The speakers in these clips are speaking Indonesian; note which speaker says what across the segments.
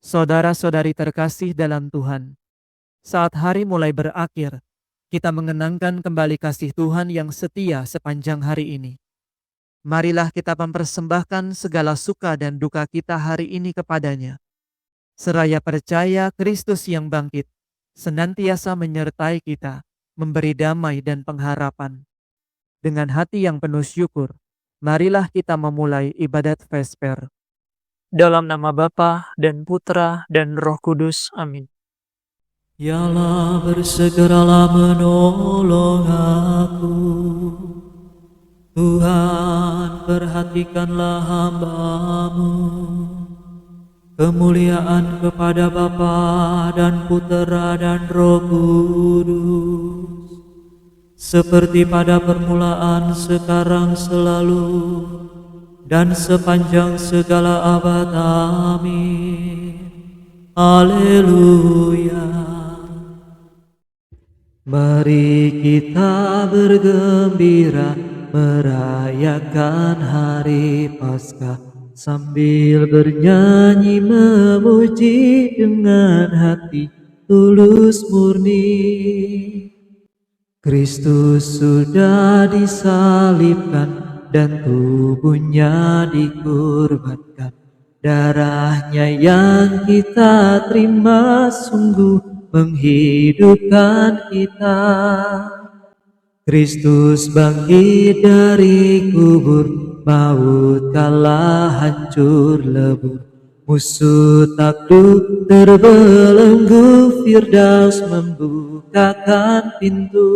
Speaker 1: Saudara-saudari terkasih dalam Tuhan, saat hari mulai berakhir, kita mengenangkan kembali kasih Tuhan yang setia sepanjang hari ini. Marilah kita mempersembahkan segala suka dan duka kita hari ini kepadanya. Seraya percaya Kristus yang bangkit, senantiasa menyertai kita, memberi damai dan pengharapan. Dengan hati yang penuh syukur, marilah kita memulai ibadat Vesper. Dalam nama Bapa dan Putra dan Roh Kudus. Amin.
Speaker 2: Ya Allah, bersegeralah menolong aku. Tuhan, perhatikanlah hamba-Mu. Kemuliaan kepada Bapa dan Putra dan Roh Kudus, seperti pada permulaan, sekarang, selalu, dan sepanjang segala abad. Amin. Haleluya. Mari kita bergembira merayakan hari Paskah, sambil bernyanyi memuji dengan hati tulus murni. Kristus sudah disalibkan dan tubuhnya dikurbankan. Darahnya yang kita terima sungguh menghidupkan kita. Kristus bangkit dari kubur, maut kalah hancur lebur. Musuh takluk terbelenggu, Firdaus membukakan pintu.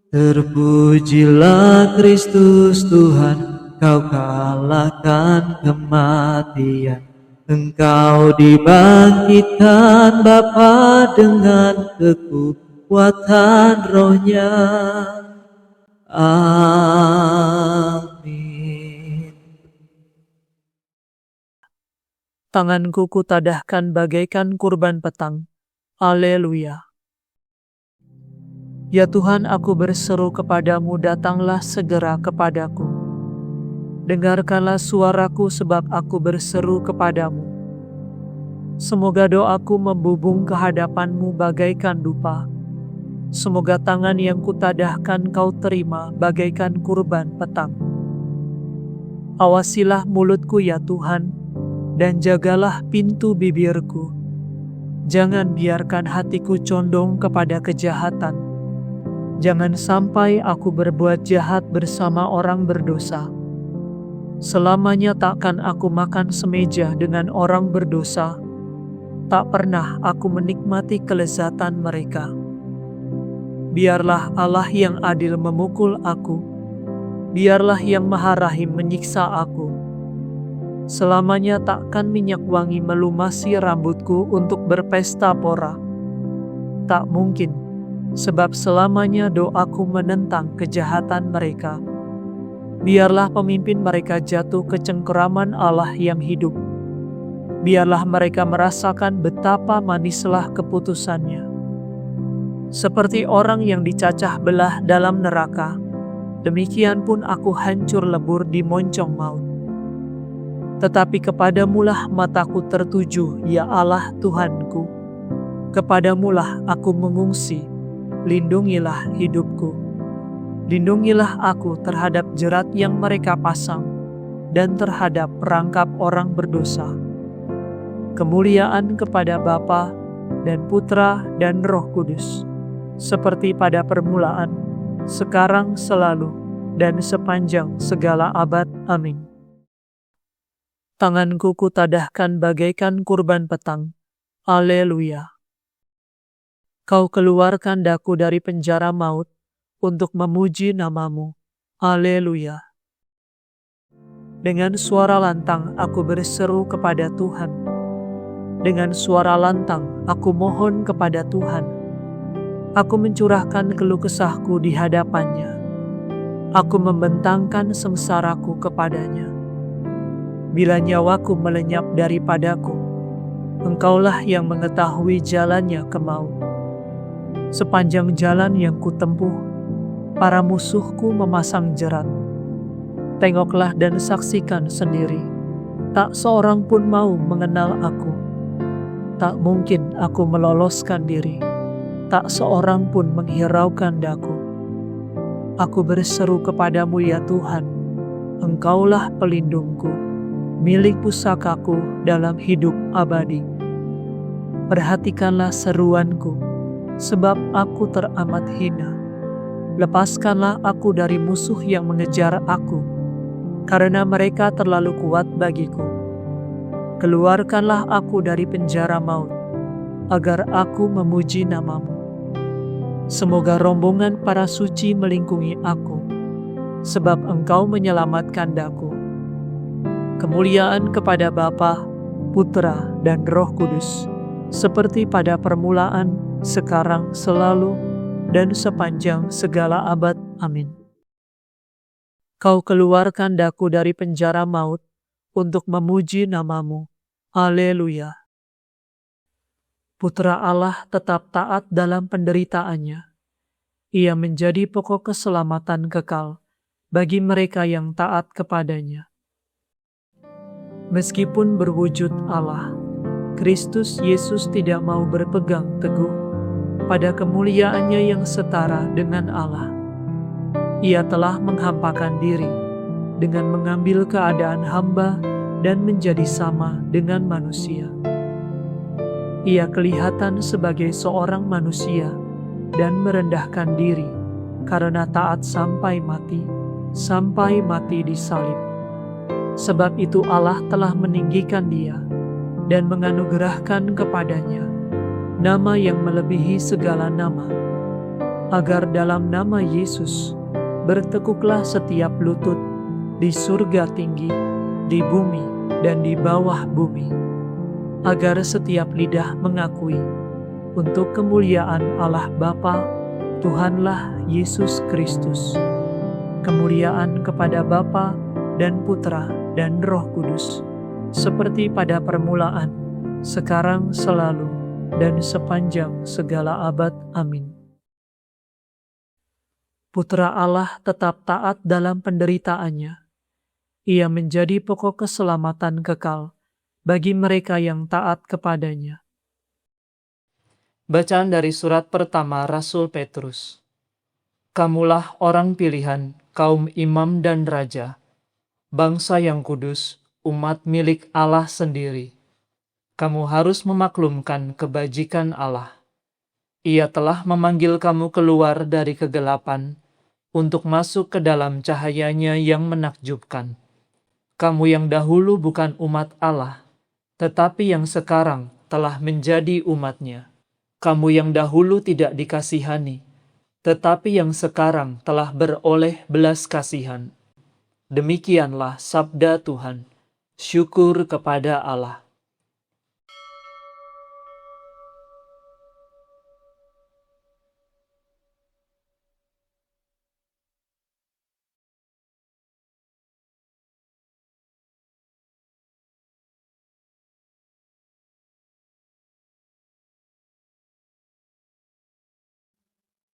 Speaker 2: Terpujilah Kristus Tuhan, Kau kalahkan kematian. Engkau dibangkitkan Bapa dengan kekuatan Roh-Nya. Amin.
Speaker 1: Tanganku kutadahkan bagaikan kurban petang. Haleluya. Ya Tuhan, aku berseru kepadamu, datanglah segera kepadaku. Dengarkanlah suaraku sebab aku berseru kepadamu. Semoga doaku membubung ke hadapanmu bagaikan dupa. Semoga tangan yang kutadahkan kau terima bagaikan kurban petang. Awasilah mulutku ya Tuhan, dan jagalah pintu bibirku. Jangan biarkan hatiku condong kepada kejahatan. Jangan sampai aku berbuat jahat bersama orang berdosa. Selamanya takkan aku makan semeja dengan orang berdosa. Tak pernah aku menikmati kelezatan mereka. Biarlah Allah yang adil memukul aku. Biarlah yang Maha Rahim menyiksa aku. Selamanya takkan minyak wangi melumasi rambutku untuk berpesta pora. Tak mungkin, sebab selamanya doaku menentang kejahatan mereka. Biarlah pemimpin mereka jatuh ke cengkeraman Allah yang hidup. Biarlah mereka merasakan betapa manislah keputusannya. Seperti orang yang dicacah belah dalam neraka, demikian pun aku hancur lebur di moncong maut. Tetapi kepadamulah mataku tertuju, ya Allah Tuhanku. Kepadamulah aku mengungsi, lindungilah hidupku. Lindungilah aku terhadap jerat yang mereka pasang dan terhadap perangkap orang berdosa. Kemuliaan kepada Bapa dan Putra dan Roh Kudus, seperti pada permulaan, sekarang, selalu, dan sepanjang segala abad. Amin. Tanganku kutadahkan bagaikan kurban petang. Haleluya. Kau keluarkan daku dari penjara maut, untuk memuji nama-Mu. Haleluya. Dengan suara lantang aku berseru kepada Tuhan. Dengan suara lantang aku mohon kepada Tuhan. Aku mencurahkan keluh kesahku di hadapannya. Aku membentangkan sengsaraku kepadanya. Bila nyawaku melenyap daripadaku, Engkaulah yang mengetahui jalannya ke maut. Sepanjang jalan yang kutempuh, para musuhku memasang jerat. Tengoklah dan saksikan sendiri. tak seorang pun mau mengenal aku. Tak mungkin aku meloloskan diri, tak seorang pun menghiraukan daku. Aku berseru kepadamu ya Tuhan, Engkaulah pelindungku, milik pusakaku dalam hidup abadi. Perhatikanlah seruanku, sebab aku teramat hina. Lepaskanlah aku dari musuh yang mengejar aku, karena mereka terlalu kuat bagiku. Keluarkanlah aku dari penjara maut, agar aku memuji namamu. Semoga rombongan para suci melingkungi aku, sebab Engkau menyelamatkan daku. Kemuliaan kepada Bapa, Putra, dan Roh Kudus, seperti pada permulaan, sekarang, selalu, dan sepanjang segala abad. Amin. Kau keluarkan daku dari penjara maut untuk memuji namamu. Haleluya. Putra Allah tetap taat dalam penderitaannya. Ia menjadi pokok keselamatan kekal bagi mereka yang taat kepadanya. Meskipun berwujud Allah, Kristus Yesus tidak mau berpegang teguh pada kemuliaannya yang setara dengan Allah. Ia telah menghampakan diri dengan mengambil keadaan hamba dan menjadi sama dengan manusia. Ia kelihatan sebagai seorang manusia dan merendahkan diri karena taat sampai mati di salib. Sebab itu Allah telah meninggikan dia dan menganugerahkan kepadanya nama yang melebihi segala nama, agar dalam nama Yesus bertekuklah setiap lutut di surga tinggi, di bumi, dan di bawah bumi, agar setiap lidah mengakui untuk kemuliaan Allah Bapa, Tuhanlah Yesus Kristus. Kemuliaan kepada Bapa dan Putra dan Roh Kudus, seperti pada permulaan, sekarang, selalu, dan sepanjang segala abad. Amin. Putra Allah tetap taat dalam penderitaannya. Ia menjadi pokok keselamatan kekal bagi mereka yang taat kepadanya. Bacaan dari surat pertama Rasul Petrus. Kamulah orang pilihan, kaum imam dan raja, bangsa yang kudus, umat milik Allah sendiri. Kamu harus memaklumkan kebajikan Allah. Ia telah memanggil kamu keluar dari kegelapan untuk masuk ke dalam cahayanya yang menakjubkan. Kamu yang dahulu bukan umat Allah, tetapi yang sekarang telah menjadi umat-Nya. Kamu yang dahulu tidak dikasihani, tetapi yang sekarang telah beroleh belas kasihan. Demikianlah sabda Tuhan. Syukur kepada Allah.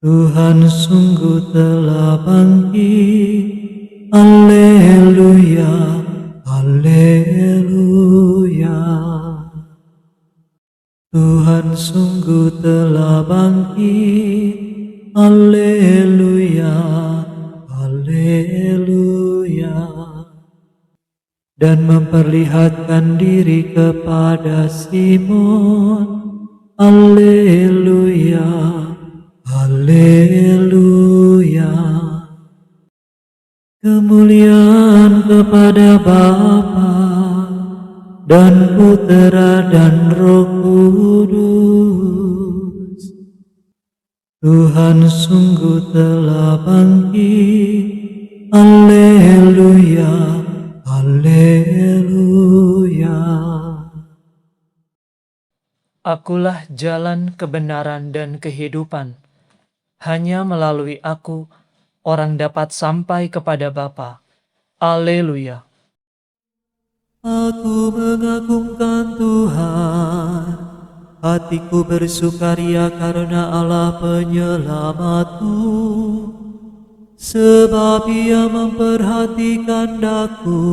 Speaker 2: Tuhan sungguh telah bangkit, haleluya, haleluya. Tuhan sungguh telah bangkit, haleluya, haleluya. Dan memperlihatkan diri kepada Simon, haleluya, haleluya. Kemuliaan kepada Bapa dan Putera dan Roh Kudus. Tuhan sungguh telah bangkit, haleluya, haleluya.
Speaker 1: Akulah jalan, kebenaran, dan kehidupan. Hanya melalui aku, orang dapat sampai kepada Bapa. Haleluya.
Speaker 2: Aku mengagungkan Tuhan, hatiku bersukaria karena Allah penyelamatku, sebab Ia memperhatikan daku.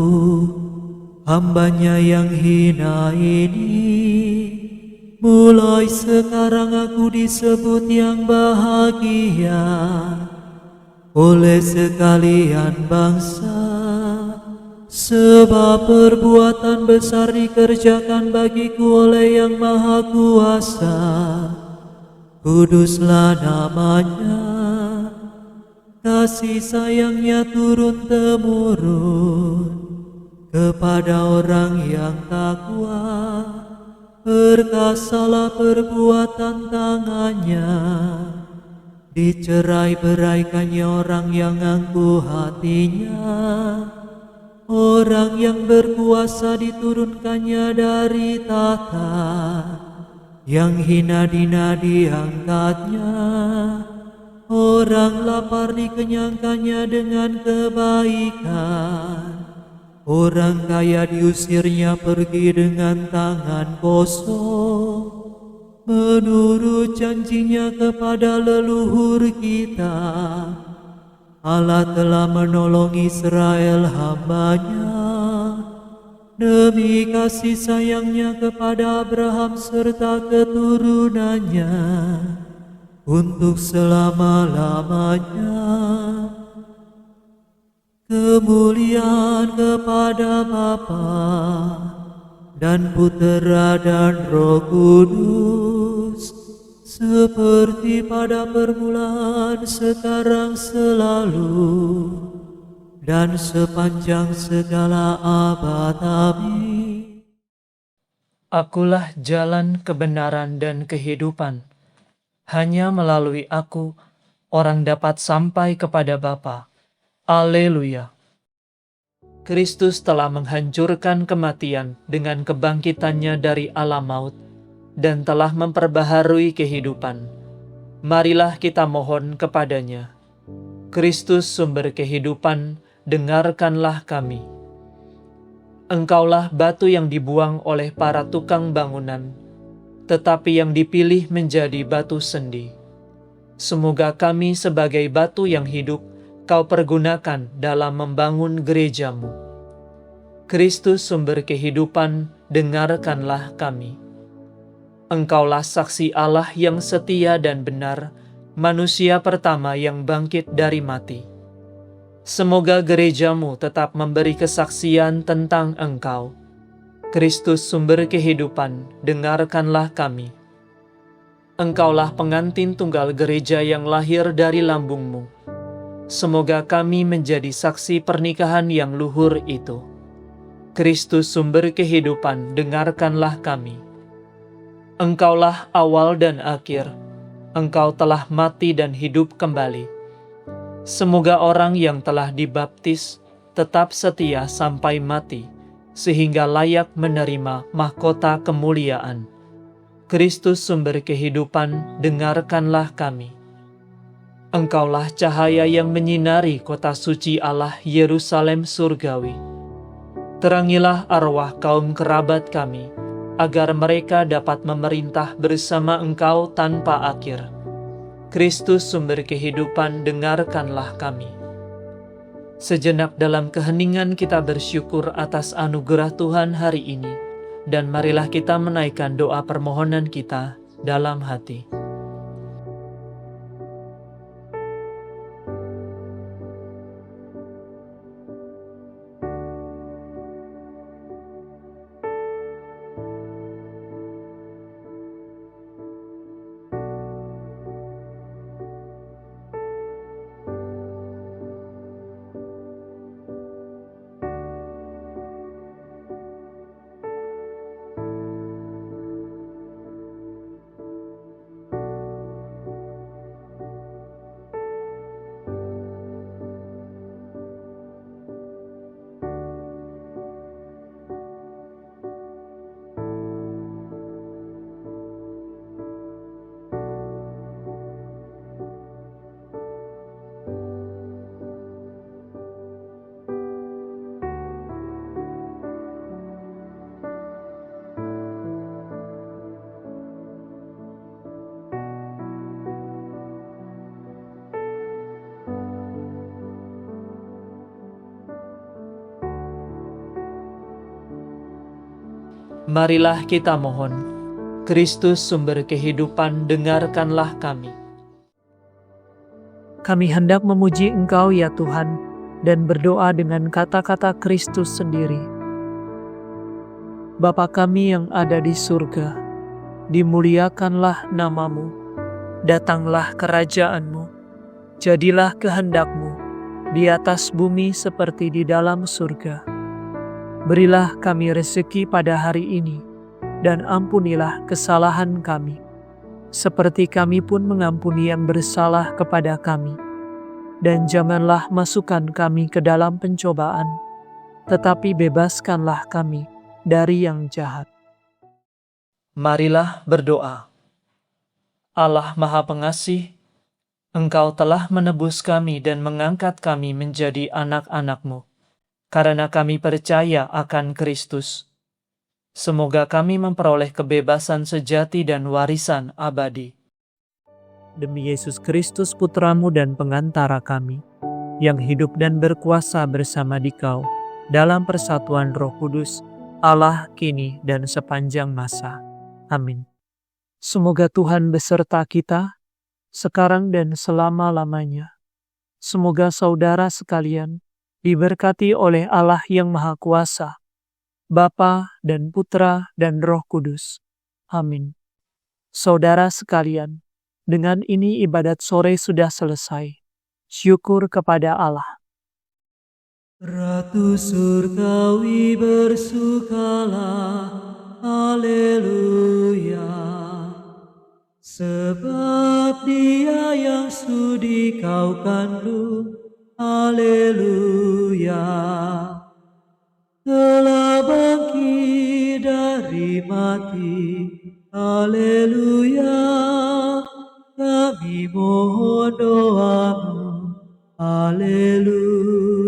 Speaker 2: hambanya yang hina ini. Mulai sekarang aku disebut yang bahagia oleh sekalian bangsa, sebab perbuatan besar dikerjakan bagiku oleh Yang Maha Kuasa. Kuduslah namanya, kasih sayangnya turun-temurun kepada orang yang takwa. Perkasalah perbuatan tangannya, dicerai-beraikannya orang yang angkuh hatinya. Orang yang berkuasa diturunkannya dari tahta, yang hina-dina diangkatnya. Orang lapar dikenyangkannya dengan kebaikan. Orang kaya diusirnya pergi dengan tangan kosong. Menurut janjinya kepada leluhur kita, Allah telah menolong Israel hamba-Nya demi kasih sayangnya kepada Abraham serta keturunannya untuk selama-lamanya. Kemuliaan kepada Bapa dan Putera dan Roh Kudus, seperti pada permulaan, sekarang, selalu, dan sepanjang segala abad. Amin.
Speaker 1: Akulah jalan, kebenaran, dan kehidupan. Hanya melalui aku, orang dapat sampai kepada Bapa. Haleluya. Kristus telah menghancurkan kematian dengan kebangkitannya dari alam maut dan telah memperbaharui kehidupan. Marilah kita mohon kepadanya. Kristus sumber kehidupan, dengarkanlah kami. Engkaulah batu yang dibuang oleh para tukang bangunan, tetapi yang dipilih menjadi batu sendi. Semoga kami sebagai batu yang hidup Kau pergunakan dalam membangun gerejamu. Kristus sumber kehidupan, dengarkanlah kami. Engkaulah saksi Allah yang setia dan benar, manusia pertama yang bangkit dari mati. Semoga gerejamu tetap memberi kesaksian tentang Engkau. Kristus sumber kehidupan, dengarkanlah kami. Engkaulah pengantin tunggal gereja yang lahir dari lambungmu. Semoga kami menjadi saksi pernikahan yang luhur itu. Kristus sumber kehidupan, dengarkanlah kami. Engkaulah awal dan akhir. Engkau telah mati dan hidup kembali. Semoga orang yang telah dibaptis tetap setia sampai mati, sehingga layak menerima mahkota kemuliaan. Kristus sumber kehidupan, dengarkanlah kami. Engkaulah cahaya yang menyinari kota suci Allah, Yerusalem surgawi. Terangilah arwah kaum kerabat kami, agar mereka dapat memerintah bersama Engkau tanpa akhir. Kristus sumber kehidupan, dengarkanlah kami. Sejenak dalam keheningan kita bersyukur atas anugerah Tuhan hari ini, dan marilah kita menaikkan doa permohonan kita dalam hati. Marilah kita mohon, Kristus sumber kehidupan, dengarkanlah kami. Kami hendak memuji Engkau ya Tuhan, dan berdoa dengan kata-kata Kristus sendiri. Bapa kami yang ada di surga, dimuliakanlah nama-Mu, datanglah kerajaan-Mu, jadilah kehendak-Mu, di atas bumi seperti di dalam surga. Berilah kami rezeki pada hari ini, dan ampunilah kesalahan kami, seperti kami pun mengampuni yang bersalah kepada kami. Dan janganlah masukkan kami ke dalam pencobaan, tetapi bebaskanlah kami dari yang jahat. Marilah berdoa. Allah Maha Pengasih, Engkau telah menebus kami dan mengangkat kami menjadi anak-anak-Mu, karena kami percaya akan Kristus. Semoga kami memperoleh kebebasan sejati dan warisan abadi. Demi Yesus Kristus Putra-Mu dan pengantara kami, yang hidup dan berkuasa bersama Dikau, dalam persatuan Roh Kudus, Allah kini dan sepanjang masa. Amin. Semoga Tuhan beserta kita, sekarang dan selama-lamanya. Semoga saudara sekalian diberkati oleh Allah yang Maha Kuasa, Bapa dan Putra dan Roh Kudus. Amin. Saudara sekalian, dengan ini ibadat sore sudah selesai. Syukur kepada Allah.
Speaker 2: Ratu surgawi bersukalah, haleluya. Sebab Dia yang sudi kau kandung, haleluya. Telah bangkit dari mati, haleluya. Kami mohon doa-Mu, haleluya.